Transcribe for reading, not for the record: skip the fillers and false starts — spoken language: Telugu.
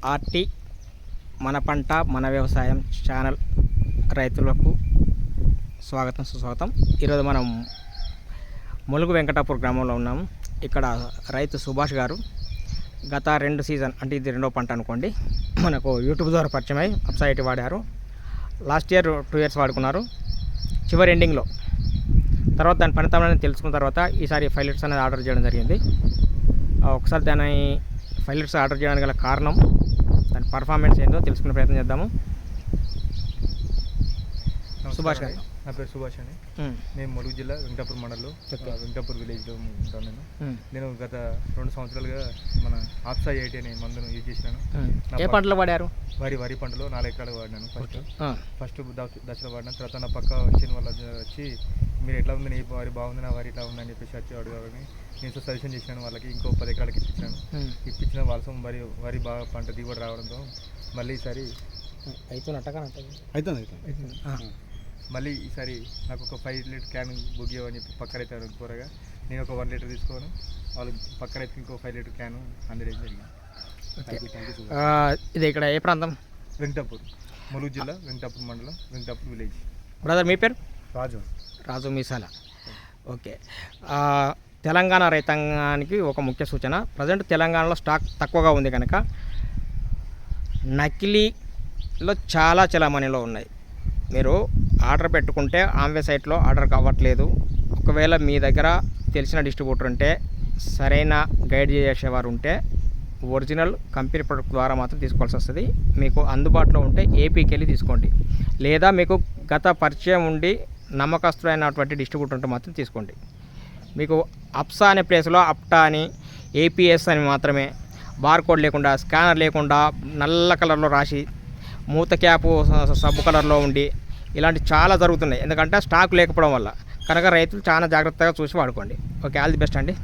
ఆర్టీ మన పంట మన వ్యవసాయం ఛానల్ రైతులకు స్వాగతం సుస్వాగతం. ఈరోజు మనం ములుగు వెంకటాపూర్ గ్రామంలో ఉన్నాము. ఇక్కడ రైతు సుభాష్ గారు గత 2 సీజన్ అంటే ఇది 2వ పంట అనుకోండి, మనకు యూట్యూబ్ ద్వారా పరిచయం అయ్యి అప్సైట్ వాడారు. లాస్ట్ ఇయర్ 2 ఇయర్స్ వాడుకున్నారు. చివరి ఎండింగ్లో తర్వాత దాని ఫలితాలను తెలుసుకున్న తర్వాత ఈసారి 5 లీటర్స్ అనేది ఆర్డర్ చేయడం జరిగింది. ఒకసారి దాని 5 లీటర్స్ ఆర్డర్ చేయడానికి గల కారణం, దాని పర్ఫార్మెన్స్ ఏందో తెలుసుకునే ప్రయత్నం చేద్దాము. సుభాష్ గారు. నా పేరు సుభాష్ అండి. నేను ములుగు జిల్లా వెంకటాపూర్ మండలంలో వెంకటాపూర్ విలేజ్లో ఉంటాను. నేను గత 2 సంవత్సరాలుగా మన ఆప్సా 80 అనే మందును యూజ్ చేసినాను. ఏ పంటలో వాడారు? వరి పంటలో 4 ఎకరాలు వాడినాను. ఫస్ట్ దశలో వాడిన తర్వాత నా పక్క వచ్చిన వాళ్ళు వచ్చి మీరు ఎట్లా ఉంది, నీ వరి బాగుంది, నా వరి ఇట్లా ఉందని చెప్పేసి వచ్చి అడుగుతారని నేను సజెషన్ చేసినాను. వాళ్ళకి ఇంకో 10 ఎకరాలకి ఇప్పించిన వాళ్ళ వరి బాగా పంట దిగుబడి రావడంతో మళ్ళీ ఈసారి మళ్ళీ ఈసారి నాకు ఒక 5 లీటర్ క్యాన్ బుక్ చేయమని చెప్పి పక్క రైతు కోరగా నేను ఒక 1 లీటర్ తీసుకోను, వాళ్ళు పక్క రైతుకి ఇంకో 5 లీటర్ క్యాన్ అందడం జరిగింది. ఇది ఇక్కడ ఏ ప్రాంతం? వెంకటాపూర్, ములుగు జిల్లా వెంకటాపూర్ మండలం, వెంకటాపూర్ విలేజ్. బ్రదర్ మీ పేరు? రాజు మీసాల. ఓకే. తెలంగాణ రైతాంగానికి ఒక ముఖ్య సూచన, ప్రజెంట్ తెలంగాణలో స్టాక్ తక్కువగా ఉంది కనుక నకిలీలో చాలా చలామణిలో ఉన్నాయి. మీరు ఆర్డర్ పెట్టుకుంటే ఆమె సైట్లో ఆర్డర్ కావట్లేదు. ఒకవేళ మీ దగ్గర తెలిసిన డిస్ట్రిబ్యూటర్ ఉంటే, సరైన గైడ్ చేసేవారు ఉంటే ఒరిజినల్ కంపెనీ ప్రొడక్ట్ ద్వారా మాత్రం తీసుకోవాల్సి వస్తుంది. మీకు అందుబాటులో ఉంటే ఏపీకి వెళ్ళి తీసుకోండి, లేదా మీకు గత పరిచయం ఉండి నమ్మకస్తులైనటువంటి డిస్ట్రిబ్యూటర్ ఉంటే మాత్రం తీసుకోండి. మీకు అప్సా అనే ప్లేస్లో అప్టా అని, ఏపీఎస్ అని మాత్రమే, బార్కోడ్ లేకుండా, స్కానర్ లేకుండా, నల్ల కలర్లో రాసి, మూత క్యాపు సబ్బు కలర్లో ఉండి ఇలాంటి చాలా జరుగుతున్నాయి. ఎందుకంటే స్టాక్ లేకపోవడం వల్ల. కనుక రైతులు చాలా జాగ్రత్తగా చూసి వాడుకోండి. ఓకే, ఆల్ ది బెస్ట్ అండి.